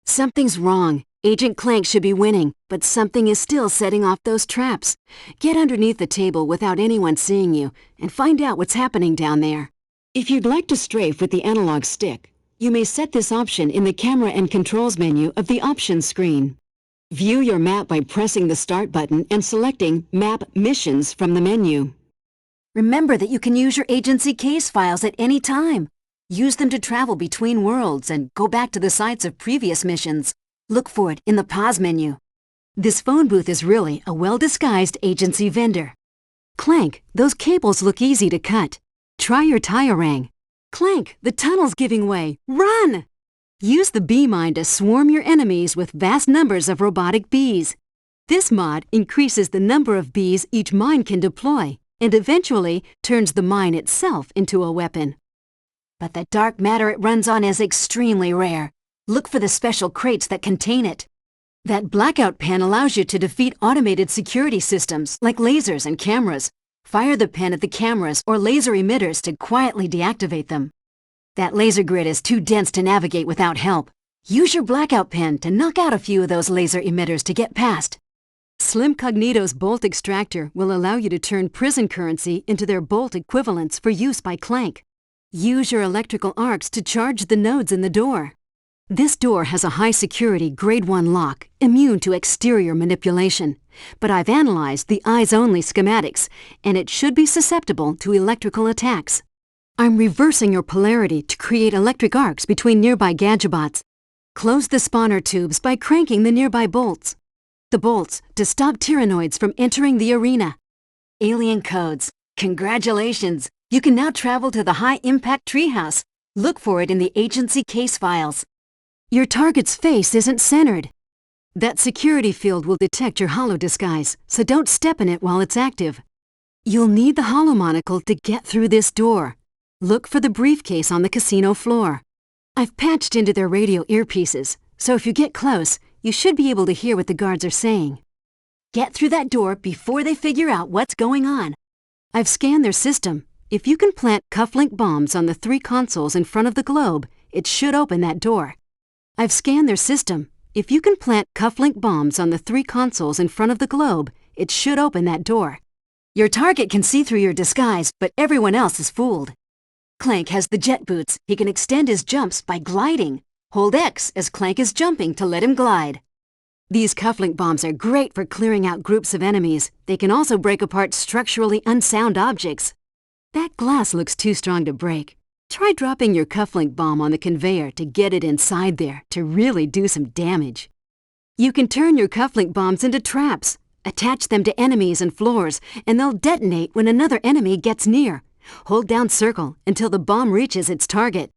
Something's wrong. Agent Clank should be winning, but something is still setting off those traps. Get underneath the table without anyone seeing you, and find out what's happening down there. If you'd like to strafe with the analog stick, you may set this option in the Camera and Controls menu of the Options screen. View your map by pressing the Start button and selecting Map Missions from the menu. Remember that you can use your agency case files at any time. Use them to travel between worlds and go back to the sites of previous missions. Look for it in the Pause menu. This phone booth is really a well-disguised agency vendor. Clank, those cables look easy to cut. Try your tie-a-rang. Clank, the tunnel's giving way. Run! Use the bee mine to swarm your enemies with vast numbers of robotic bees. This mod increases the number of bees each mine can deploy and eventually turns the mine itself into a weapon. But the dark matter it runs on is extremely rare. Look for the special crates that contain it. That blackout pen allows you to defeat automated security systems like lasers and cameras. Fire the pen at the cameras or laser emitters to quietly deactivate them. That laser grid is too dense to navigate without help. Use your blackout pen to knock out a few of those laser emitters to get past. Slim Cognito's bolt extractor will allow you to turn prison currency into their bolt equivalents for use by Clank. Use your electrical arcs to charge the nodes in the door. This door has a high-security Grade 1 lock, immune to exterior manipulation. But I've analyzed the eyes-only schematics, and it should be susceptible to electrical attacks. I'm reversing your polarity to create electric arcs between nearby Gadgebots. Close the spawner tubes by cranking the nearby bolts. The bolts to stop tyrannoids from entering the arena. Alien codes. Congratulations! You can now travel to the high-impact treehouse. Look for it in the agency case files. Your target's face isn't centered. That security field will detect your holo disguise, so don't step in it while it's active. You'll need the holo monocle to get through this door. Look for the briefcase on the casino floor. I've patched into their radio earpieces, so if you get close, you should be able to hear what the guards are saying. Get through that door before they figure out what's going on. I've scanned their system. If you can plant cufflink bombs on the 3 consoles in front of the globe, it should open that door. I've scanned their system. If you can plant cufflink bombs on the 3 consoles in front of the globe, it should open that door. Your target can see through your disguise, but everyone else is fooled. Clank has the jet boots. He can extend his jumps by gliding. Hold X as Clank is jumping to let him glide. These cufflink bombs are great for clearing out groups of enemies. They can also break apart structurally unsound objects. That glass looks too strong to break. Try dropping your cufflink bomb on the conveyor to get it inside there to really do some damage. You can turn your cufflink bombs into traps. Attach them to enemies and floors, and they'll detonate when another enemy gets near. Hold down circle until the bomb reaches its target.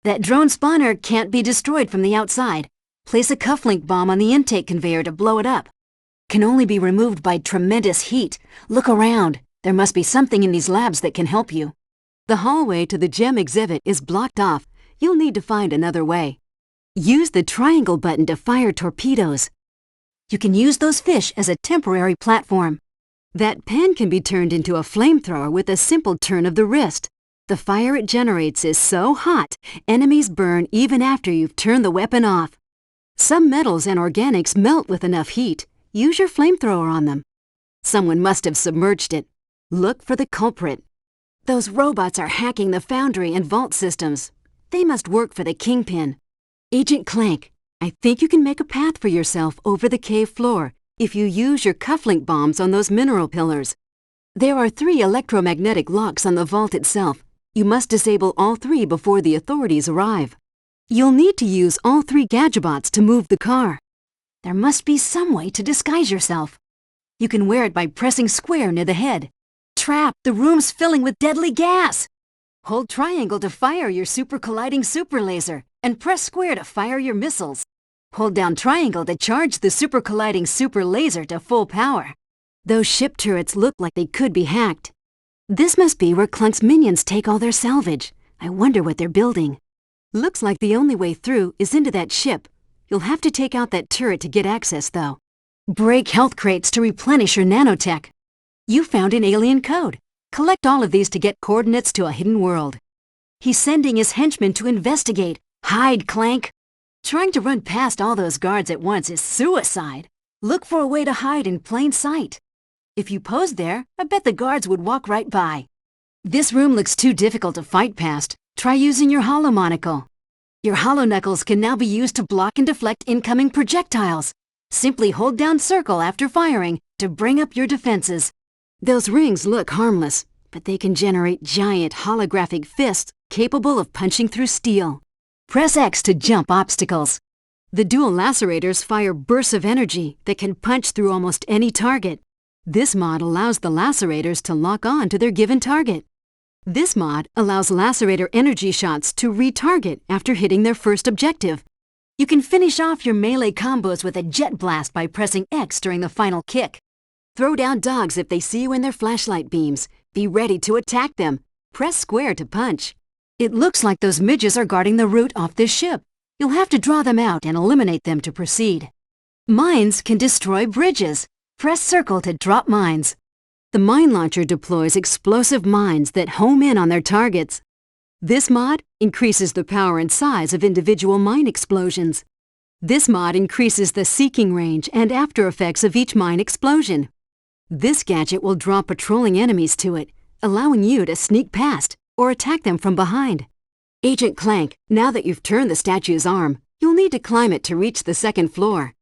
That drone spawner can't be destroyed from the outside. Place a cufflink bomb on the intake conveyor to blow it up. Can only be removed by tremendous heat. Look around. There must be something in these labs that can help you. The hallway to the gem exhibit is blocked off. You'll need to find another way. Use the triangle button to fire torpedoes. You can use those fish as a temporary platform. That pen can be turned into a flamethrower with a simple turn of the wrist. The fire it generates is so hot, enemies burn even after you've turned the weapon off. Some metals and organics melt with enough heat. Use your flamethrower on them. Someone must have submerged it. Look for the culprit. Those robots are hacking the foundry and vault systems. They must work for the Kingpin. Agent Clank, I think you can make a path for yourself over the cave floor if you use your cufflink bombs on those mineral pillars. There are 3 electromagnetic locks on the vault itself. You must disable all 3 before the authorities arrive. You'll need to use all 3 Gadgebots to move the car. There must be some way to disguise yourself. You can wear it by pressing square near the head. Trap! The room's filling with deadly gas! Hold triangle to fire your super colliding super laser, and press square to fire your missiles. Hold down triangle to charge the super colliding super laser to full power. Those ship turrets look like they could be hacked. This must be where Clank's minions take all their salvage. I wonder what they're building. Looks like the only way through is into that ship. You'll have to take out that turret to get access, though. Break health crates to replenish your nanotech. You found an alien code. Collect all of these to get coordinates to a hidden world. He's sending his henchmen to investigate. Hide, Clank! Trying to run past all those guards at once is suicide. Look for a way to hide in plain sight. If you posed there, I bet the guards would walk right by. This room looks too difficult to fight past. Try using your hollow monocle. Your hollow knuckles can now be used to block and deflect incoming projectiles. Simply hold down circle after firing to bring up your defenses. Those rings look harmless, but they can generate giant holographic fists capable of punching through steel. Press X to jump obstacles. The dual lacerators fire bursts of energy that can punch through almost any target. This mod allows the lacerators to lock on to their given target. This mod allows lacerator energy shots to retarget after hitting their first objective. You can finish off your melee combos with a jet blast by pressing X during the final kick. Throw down dogs if they see you in their flashlight beams. Be ready to attack them. Press square to punch. It looks like those midges are guarding the route off this ship. You'll have to draw them out and eliminate them to proceed. Mines can destroy bridges. Press circle to drop mines. The mine launcher deploys explosive mines that home in on their targets. This mod increases the power and size of individual mine explosions. This mod increases the seeking range and after effects of each mine explosion. This gadget will draw patrolling enemies to it, allowing you to sneak past or attack them from behind. Agent Clank, now that you've turned the statue's arm, you'll need to climb it to reach the second floor.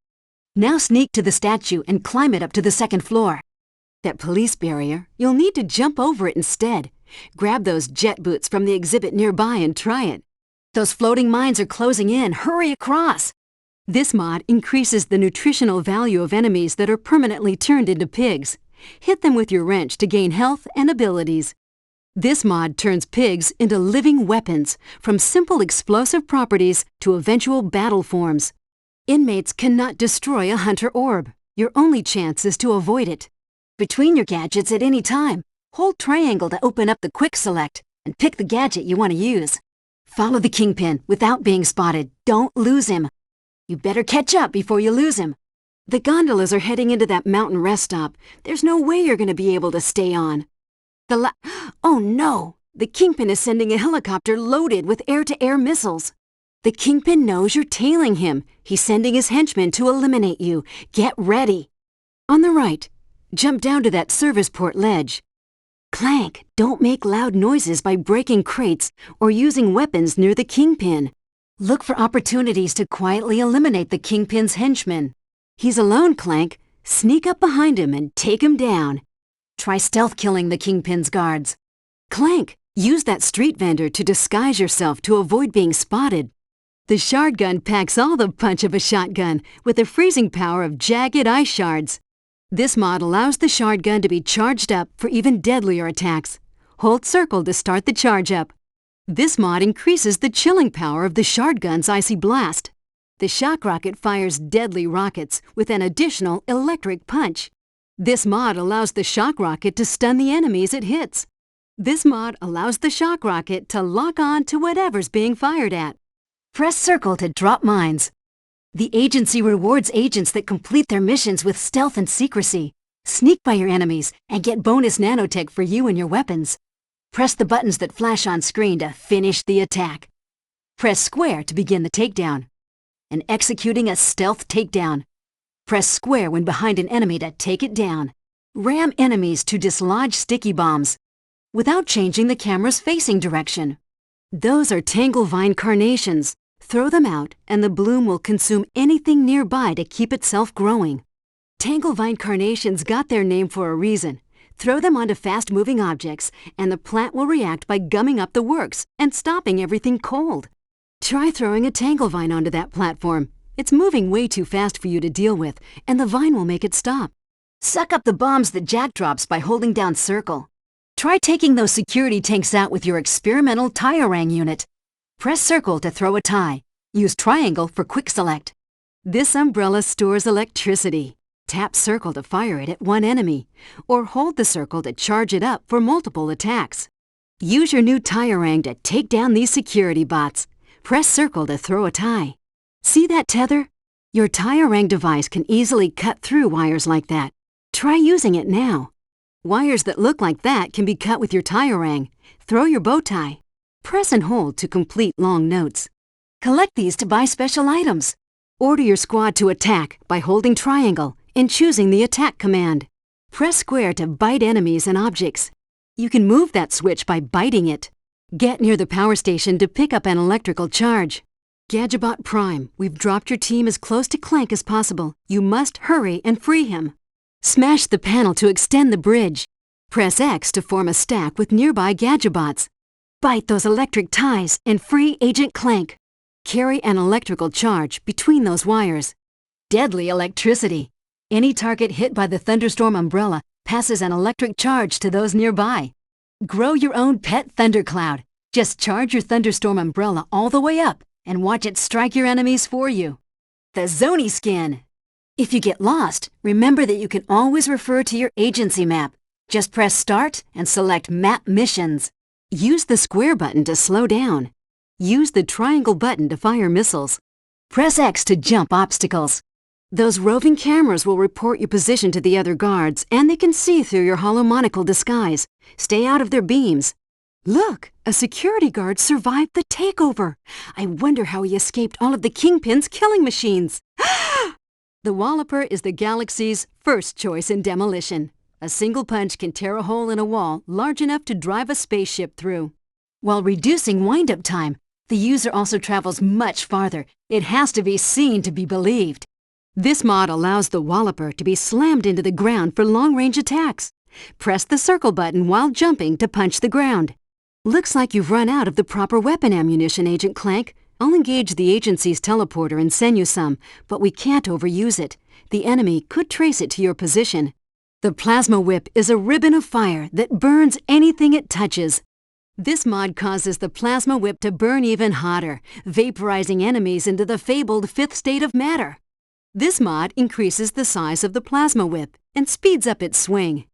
Now sneak to the statue and climb it up to the second floor. That police barrier, you'll need to jump over it instead. Grab those jet boots from the exhibit nearby and try it. Those floating mines are closing in. Hurry across! This mod increases the nutritional value of enemies that are permanently turned into pigs. Hit them with your wrench to gain health and abilities. This mod turns pigs into living weapons, from simple explosive properties to eventual battle forms. Inmates cannot destroy a hunter orb. Your only chance is to avoid it. Between your gadgets at any time, hold triangle to open up the quick select and pick the gadget you want to use. Follow the Kingpin without being spotted. Don't lose him. You better catch up before you lose him. The gondolas are heading into that mountain rest stop. There's no way you're going to be able to stay on. Oh no! The Kingpin is sending a helicopter loaded with air-to-air missiles. The Kingpin knows you're tailing him. He's sending his henchmen to eliminate you. Get ready. On the right, jump down to that service port ledge. Clank, don't make loud noises by breaking crates or using weapons near the Kingpin. Look for opportunities to quietly eliminate the Kingpin's henchmen. He's alone, Clank. Sneak up behind him and take him down. Try stealth killing the Kingpin's guards. Clank, use that street vendor to disguise yourself to avoid being spotted. The shard gun packs all the punch of a shotgun with the freezing power of jagged ice shards. This mod allows the shard gun to be charged up for even deadlier attacks. Hold circle to start the charge up. This mod increases the chilling power of the shard gun's icy blast. The shock rocket fires deadly rockets with an additional electric punch. This mod allows the shock rocket to stun the enemies it hits. This mod allows the shock rocket to lock on to whatever's being fired at. Press circle to drop mines. The agency rewards agents that complete their missions with stealth and secrecy. Sneak by your enemies and get bonus nanotech for you and your weapons. Press the buttons that flash on screen to finish the attack. Press square to begin the takedown. And executing a stealth takedown. Press square when behind an enemy to take it down. Ram enemies to dislodge sticky bombs without changing the camera's facing direction. Those are Tanglevine carnations. Throw them out and the bloom will consume anything nearby to keep itself growing. Tanglevine carnations got their name for a reason. Throw them onto fast-moving objects and the plant will react by gumming up the works and stopping everything cold. Try throwing a Tanglevine onto that platform. It's moving way too fast for you to deal with, and the vine will make it stop. Suck up the bombs that Jack drops by holding down circle. Try taking those security tanks out with your experimental Tyrang unit. Press circle to throw a tie. Use triangle for quick select. This umbrella stores electricity. Tap circle to fire it at one enemy, or hold the circle to charge it up for multiple attacks. Use your new Tyrang to take down these security bots. Press circle to throw a tie. See that tether? Your Tyrang device can easily cut through wires like that. Try using it now. Wires that look like that can be cut with your Tyrang. Throw your bow tie. Press and hold to complete long notes. Collect these to buy special items. Order your squad to attack by holding triangle and choosing the attack command. Press square to bite enemies and objects. You can move that switch by biting it. Get near the power station to pick up an electrical charge. Gadgetbot Prime, we've dropped your team as close to Clank as possible. You must hurry and free him. Smash the panel to extend the bridge. Press X to form a stack with nearby Gadgetbots. Bite those electric ties and free Agent Clank. Carry an electrical charge between those wires. Deadly electricity. Any target hit by the thunderstorm umbrella passes an electric charge to those nearby. Grow your own pet thundercloud. Just charge your thunderstorm umbrella all the way up and watch it strike your enemies for you. The Zony Skin. If you get lost, remember that you can always refer to your agency map. Just press Start and select Map Missions. Use the square button to slow down. Use the triangle button to fire missiles. Press X to jump obstacles. Those roving cameras will report your position to the other guards, and they can see through your hollow monocle disguise. Stay out of their beams. Look, a security guard survived the takeover. I wonder how he escaped all of the Kingpin's killing machines. The Walloper is the galaxy's first choice in demolition. A single punch can tear a hole in a wall large enough to drive a spaceship through. While reducing wind-up time, the user also travels much farther. It has to be seen to be believed. This mod allows the Walloper to be slammed into the ground for long-range attacks. Press the circle button while jumping to punch the ground. Looks like you've run out of the proper weapon ammunition, Agent Clank. I'll engage the agency's teleporter and send you some, but we can't overuse it. The enemy could trace it to your position. The Plasma Whip is a ribbon of fire that burns anything it touches. This mod causes the Plasma Whip to burn even hotter, vaporizing enemies into the fabled fifth state of matter. This mod increases the size of the Plasma Whip and speeds up its swing.